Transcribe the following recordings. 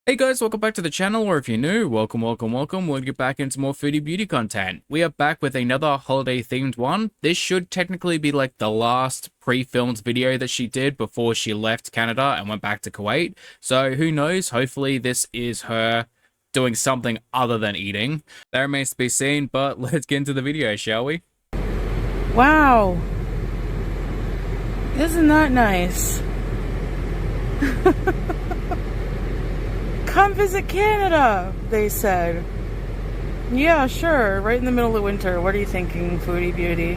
Hey guys, welcome back to the channel, or if you're new, welcome. We'll get back into more foodie beauty content. We are back with another holiday themed one. This should technically be like the last pre-filmed video that she did before she left Canada and went back to Kuwait. So who knows, hopefully this is her doing something other than eating. That remains to be seen, but let's get into the video, shall we? Wow. Isn't that nice? Come visit Canada, they said. Yeah, sure. Right in the middle of winter. What are you thinking, Foodie Beauty?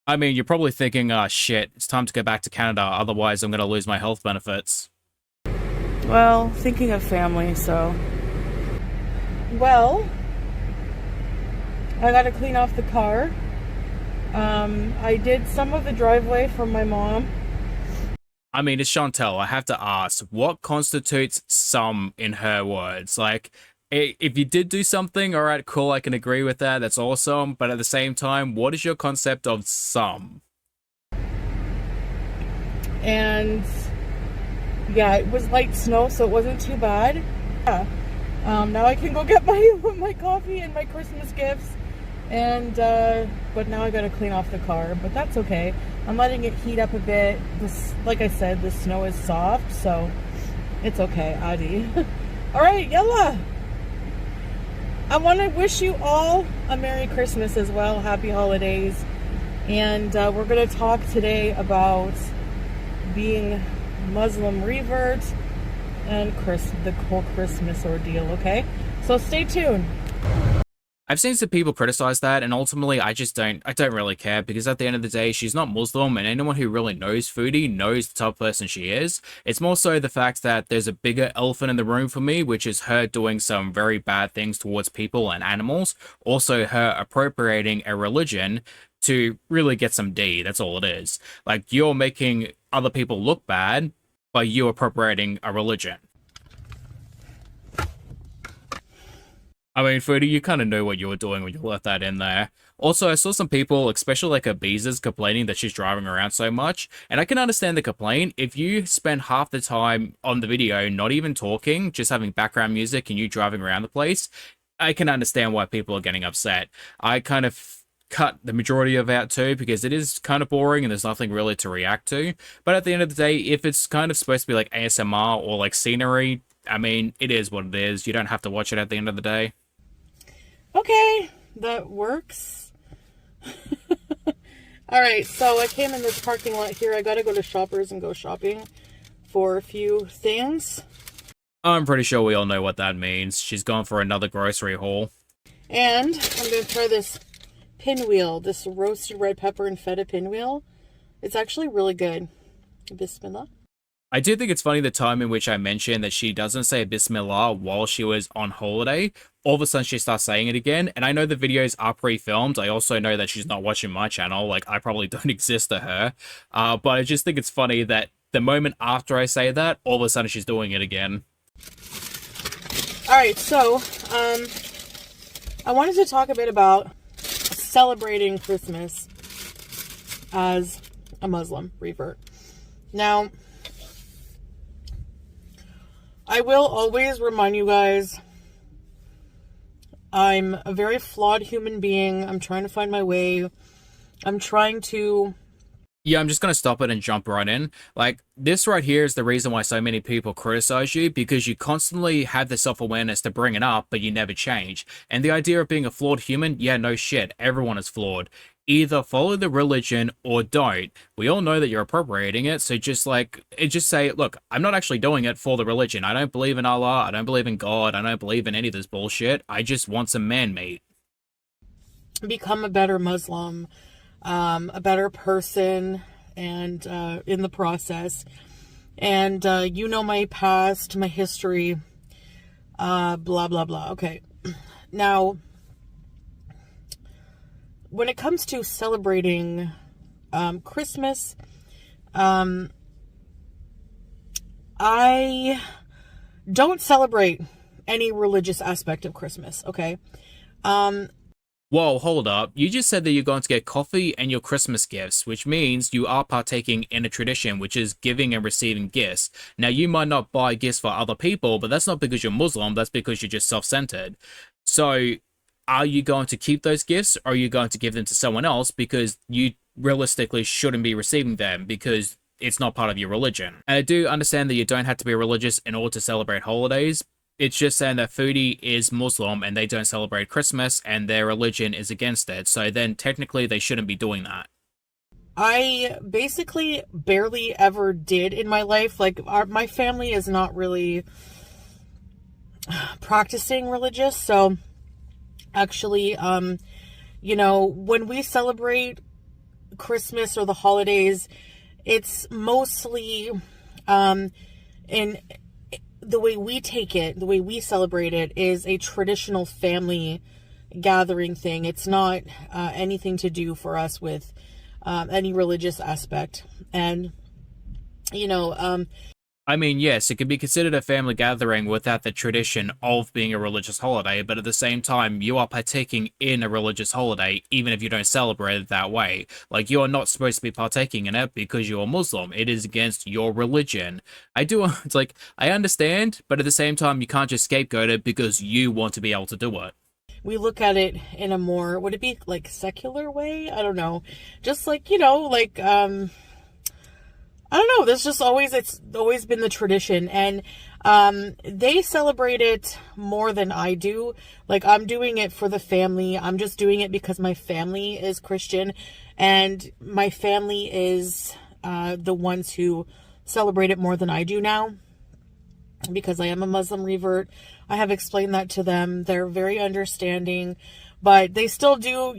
I mean, you're probably thinking, ah, shit, it's time to go back to Canada, otherwise I'm gonna lose my health benefits. Well, thinking of family, so. Well, I gotta clean off the car. I did some of the driveway from my mom. I mean, it's Chantel. I have to ask, what constitutes some in her words? Like, if you did do something, all right, cool, I can agree with that. That's awesome. But at the same time, what is your concept of some? And yeah, it was light snow, so it wasn't too bad. Yeah. Now I can go get my coffee and my Christmas gifts. And but now I gotta clean off the car, but that's okay. I'm letting it heat up a bit. This, like I said, the snow is soft, so it's okay, Adi. All right, yalla. I want to wish you all a Merry Christmas as well, Happy Holidays, and we're gonna talk today about being Muslim revert and the whole Christmas ordeal. Okay, so stay tuned. I've seen some people criticize that, and ultimately, I don't really care, because at the end of the day, she's not Muslim, and anyone who really knows Foodie knows the type of person she is. It's more so the fact that there's a bigger elephant in the room for me, which is her doing some very bad things towards people and animals. Also, her appropriating a religion to really get some D. That's all it is. Like, you're making other people look bad by you appropriating a religion. I mean, Foodie, you kind of knew what you were doing when you left that in there. Also, I saw some people, especially like Abizas, complaining that she's driving around so much. And I can understand the complaint. If you spend half the time on the video not even talking, just having background music and you driving around the place, I can understand why people are getting upset. I kind of cut the majority of it out too, because it is kind of boring and there's nothing really to react to. But at the end of the day, if it's kind of supposed to be like ASMR or like scenery, I mean, it is what it is. You don't have to watch it at the end of the day. Okay, that works. All right, so I came in this parking lot here. I gotta go to Shoppers and go shopping for a few things. I'm pretty sure we all know what that means. She's gone for another grocery haul. And I'm gonna try this pinwheel, this roasted red pepper and feta pinwheel. It's actually really good. Bismillah. I do think it's funny the time in which I mentioned that she doesn't say Bismillah while she was on holiday. All of a sudden she starts saying it again. And I know the videos are pre-filmed. I also know that she's not watching my channel. Like, I probably don't exist to her. But I just think it's funny that the moment after I say that, all of a sudden she's doing it again. All right, so I wanted to talk a bit about celebrating Christmas as a Muslim revert. Now, I will always remind you guys, I'm a very flawed human being. I'm trying to find my way. I'm trying to... Yeah, I'm just going to stop it and jump right in. Like, this right here is the reason why so many people criticize you, because you constantly have the self-awareness to bring it up, but you never change. And the idea of being a flawed human, yeah, no shit, everyone is flawed. Either follow the religion or don't. We all know that you're appropriating it, so just say, look, I'm not actually doing it for the religion. I don't believe in Allah, I don't believe in God, I don't believe in any of this bullshit. I just want some man meat. Become a better Muslim, a better person, and in the process. And you know my past, my history, blah, blah, blah. Okay. Now, when it comes to celebrating Christmas, I don't celebrate any religious aspect of Christmas, okay? Whoa, hold up. You just said that you're going to get coffee and your Christmas gifts, which means you are partaking in a tradition, which is giving and receiving gifts. Now, you might not buy gifts for other people, but that's not because you're Muslim, that's because you're just self-centered. So, are you going to keep those gifts, or are you going to give them to someone else because you realistically shouldn't be receiving them because it's not part of your religion? And I do understand that you don't have to be religious in order to celebrate holidays. It's just saying that Foodie is Muslim and they don't celebrate Christmas and their religion is against it. So then technically they shouldn't be doing that. I basically barely ever did in my life. Like, my family is not really practicing religious. So actually, when we celebrate Christmas or the holidays, it's mostly in the way we take it, the way we celebrate it, is a traditional family gathering thing. It's not anything to do for us with any religious aspect. And, I mean, yes, it could be considered a family gathering without the tradition of being a religious holiday, but at the same time, you are partaking in a religious holiday, even if you don't celebrate it that way. Like, you are not supposed to be partaking in it because you are Muslim. It is against your religion. It's like, I understand, but at the same time, you can't just scapegoat it because you want to be able to do it. we look at it in a more, would it be like secular way? I don't know. Just like, I don't know. It's always been the tradition, and they celebrate it more than I do. Like, I'm doing it for the family. I'm just doing it because my family is Christian, and my family is the ones who celebrate it more than I do now, because I am a Muslim revert. I have explained that to them. They're very understanding, but they still do,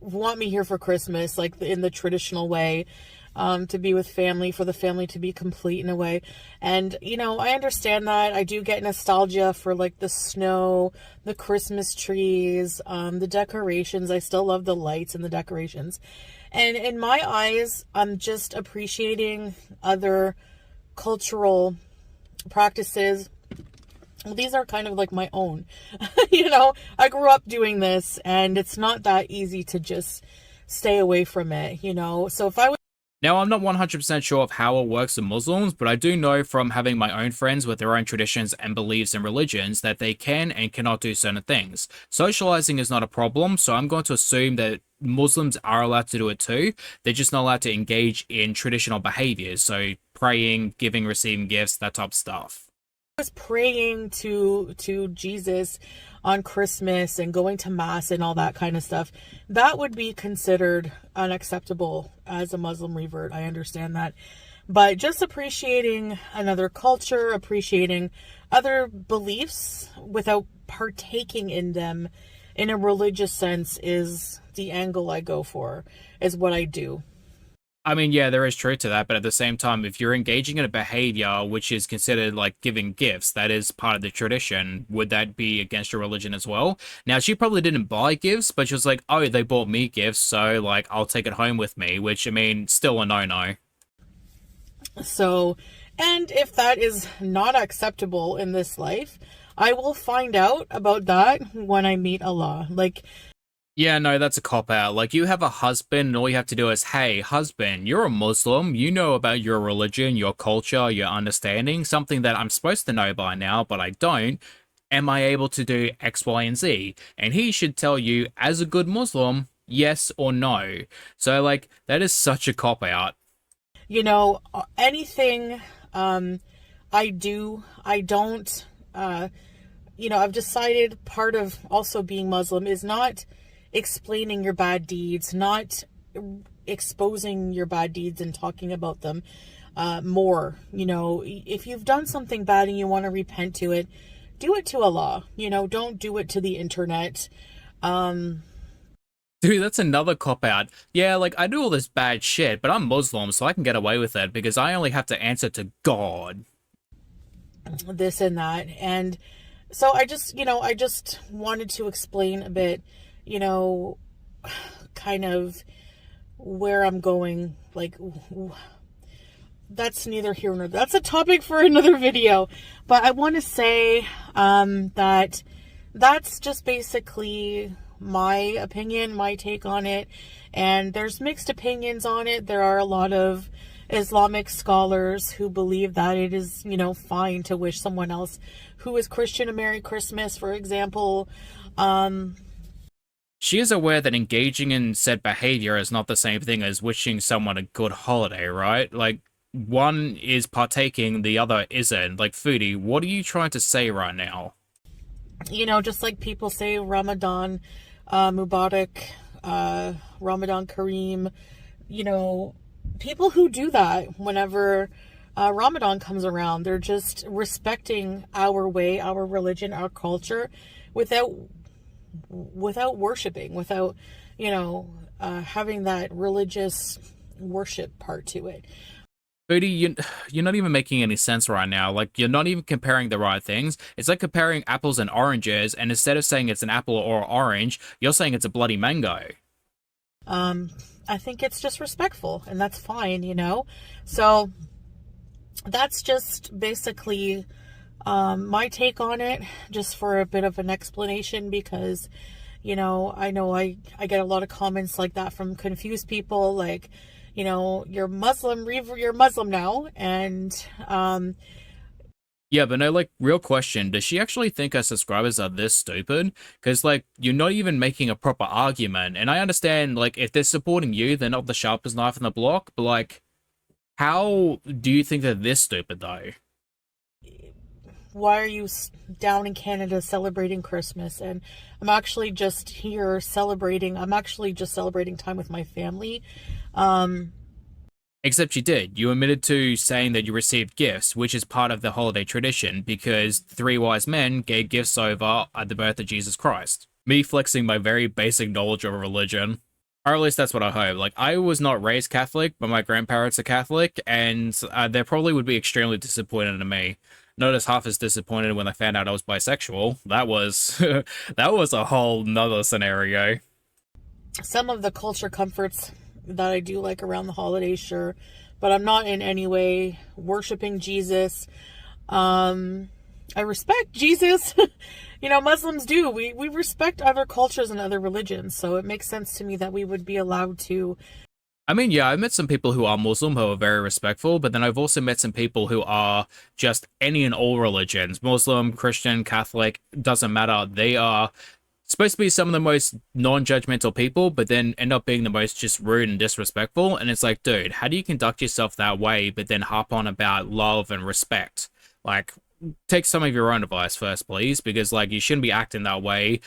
want me here for Christmas, like in the traditional way. To be with family, for the family to be complete in a way. And, I understand that. I do get nostalgia for like the snow, the Christmas trees, the decorations. I still love the lights and the decorations. And in my eyes, I'm just appreciating other cultural practices. Well, these are kind of like my own. I grew up doing this, and it's not that easy to just stay away from it, So if I was Now, I'm not 100% sure of how it works with Muslims, but I do know from having my own friends with their own traditions and beliefs and religions that they can and cannot do certain things. Socializing is not a problem, so I'm going to assume that Muslims are allowed to do it too. They're just not allowed to engage in traditional behaviors, so praying, giving, receiving gifts, that type of stuff. was praying to Jesus on Christmas and going to mass and all that kind of stuff, that would be considered unacceptable as a Muslim revert. I understand that. But just appreciating another culture, appreciating other beliefs without partaking in them in a religious sense is the angle I go for, is what I do. I mean, yeah, there is truth to that, but at the same time, if you're engaging in a behavior which is considered like giving gifts, that is part of the tradition, would that be against your religion as well? Now, she probably didn't buy gifts, but she was like, oh, they bought me gifts, so like, I'll take it home with me, which, I mean, still a no-no. So, and if that is not acceptable in this life, I will find out about that when I meet Allah. Like, Yeah, no, that's a cop-out. Like, you have a husband, and all you have to do is, hey, husband, you're a Muslim, you know about your religion, your culture, your understanding, something that I'm supposed to know by now, but I don't. Am I able to do X, Y, and Z? And he should tell you, as a good Muslim, yes or no. So, like, that is such a cop-out. Anything I do, I don't, I've decided part of also being Muslim is not explaining your bad deeds, not exposing your bad deeds and talking about them more. If you've done something bad and you want to repent to it, do it to Allah. Don't do it to the internet. Dude, that's another cop-out. Yeah, like, I do all this bad shit, but I'm Muslim, so I can get away with it because I only have to answer to God. This and that. And so I just wanted to explain a bit, kind of where I'm going. Like, that's neither here nor there. That's a topic for another video. But I want to say that that's just basically my opinion, my take on it. And there's mixed opinions on it. There are a lot of Islamic scholars who believe that it is, fine to wish someone else who is Christian a Merry Christmas, for example. She is aware that engaging in said behavior is not the same thing as wishing someone a good holiday, right? Like, one is partaking, the other isn't. Like, Foodie, what are you trying to say right now? Just like people say Ramadan Mubarak, Ramadan Kareem, people who do that whenever Ramadan comes around, they're just respecting our way, our religion, our culture without worshiping, without, having that religious worship part to it. Foodie, you're not even making any sense right now. Like, you're not even comparing the right things. It's like comparing apples and oranges, and instead of saying it's an apple or orange, you're saying it's a bloody mango. I think it's just respectful, and that's fine, So that's just basically my take on it, just for a bit of an explanation, because I know I get a lot of comments like that from confused people, like, you're Muslim, you're Muslim now. And yeah, but no, like, real question, does she actually think her subscribers are this stupid? Because, like, you're not even making a proper argument. And I understand, like, if they're supporting you, they're not the sharpest knife in the block, but, like, how do you think they're this stupid, though? Why are you down in Canada celebrating Christmas? And I'm actually just here celebrating time with my family. Except you did. You admitted to saying that you received gifts, which is part of the holiday tradition, because 3 wise men gave gifts over at the birth of Jesus Christ. Me flexing my very basic knowledge of religion. Or at least that's what I hope. Like, I was not raised Catholic, but my grandparents are Catholic, and they probably would be extremely disappointed in me. Not as half as disappointed when they found out I was bisexual. That was that was a whole nother scenario. Some of the culture comforts that I do like around the holidays, sure, but I'm not in any way worshiping Jesus. I respect Jesus. Muslims do. We respect other cultures and other religions, so it makes sense to me that we would be allowed to. I mean, yeah, I've met some people who are Muslim who are very respectful, but then I've also met some people who are just any and all religions. Muslim, Christian, Catholic, doesn't matter. They are supposed to be some of the most non-judgmental people, but then end up being the most just rude and disrespectful. And it's like, dude, how do you conduct yourself that way, but then harp on about love and respect? Like, take some of your own advice first, please, because, like, you shouldn't be acting that way,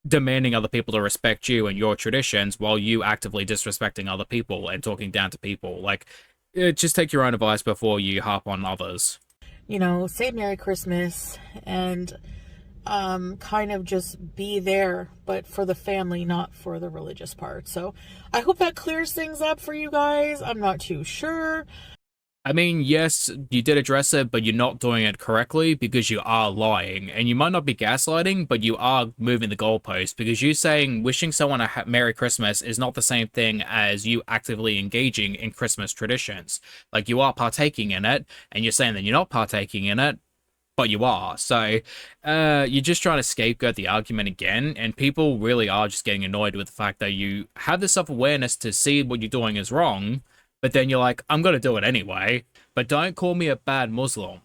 demanding other people to respect you and your traditions while you actively disrespecting other people and talking down to people. Like, just take your own advice before you harp on others. Say Merry Christmas and kind of just be there, but for the family, not for the religious part. So I hope that clears things up for you guys. I'm not too sure. I mean, yes, you did address it, but you're not doing it correctly because you are lying. And you might not be gaslighting, but you are moving the goalpost, because you saying wishing someone a Merry Christmas is not the same thing as you actively engaging in Christmas traditions. Like, you are partaking in it, and you're saying that you're not partaking in it, but you are. So you're just trying to scapegoat the argument again, and people really are just getting annoyed with the fact that you have the self-awareness to see what you're doing is wrong, but then you're like, I'm going to do it anyway, but don't call me a bad Muslim.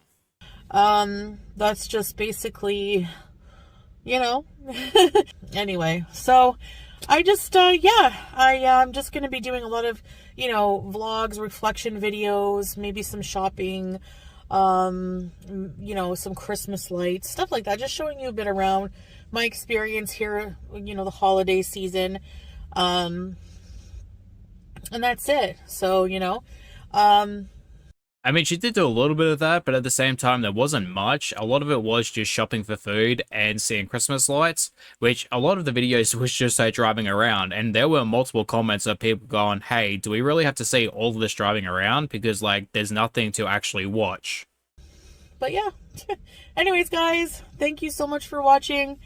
That's just basically, anyway, so I just, I'm just going to be doing a lot of, vlogs, reflection videos, maybe some shopping, some Christmas lights, stuff like that, just showing you a bit around my experience here, the holiday season, and that's it. So, I mean, she did do a little bit of that, but at the same time, there wasn't much. A lot of it was just shopping for food and seeing Christmas lights, which a lot of the videos was just her driving around. And there were multiple comments of people going, hey, do we really have to see all of this driving around? Because, like, there's nothing to actually watch. But yeah, anyways, guys, thank you so much for watching.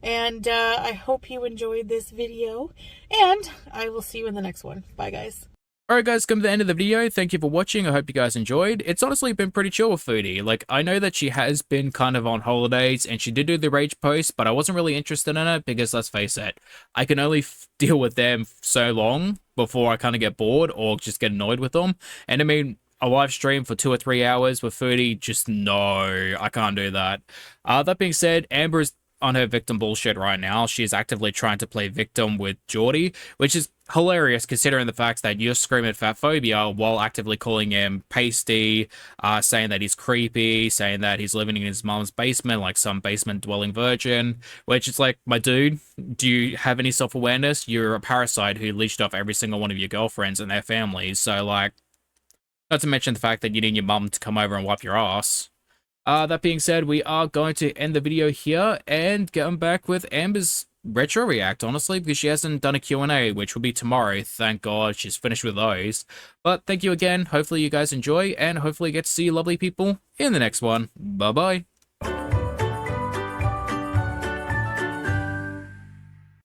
And I hope you enjoyed this video. And I will see you in the next one. Bye, guys. Alright guys, come to the end of the video. Thank you for watching. I hope you guys enjoyed. It's honestly been pretty chill with Foodie. Like, I know that she has been kind of on holidays and she did do the rage post, but I wasn't really interested in it because, let's face it, I can only deal with them so long before I kind of get bored or just get annoyed with them. And I mean, a live stream for 2 or 3 hours with Foodie, just no, I can't do that. That being said, Amber is on her victim bullshit right now. She is actively trying to play victim with Geordie, which is hilarious considering the fact that you're screaming fat phobia while actively calling him pasty, saying that he's creepy, saying that he's living in his mom's basement like some basement dwelling virgin, which is like, my dude, do you have any self-awareness? You're a parasite who leached off every single one of your girlfriends and their families, so like, not to mention the fact that you need your mum to come over and wipe your ass. That being said, we are going to end the video here and get back with Amber's retro react, honestly, because she hasn't done a Q&A, which will be tomorrow. Thank God she's finished with those. But thank you again. Hopefully you guys enjoy, and hopefully get to see you lovely people in the next one. Bye-bye.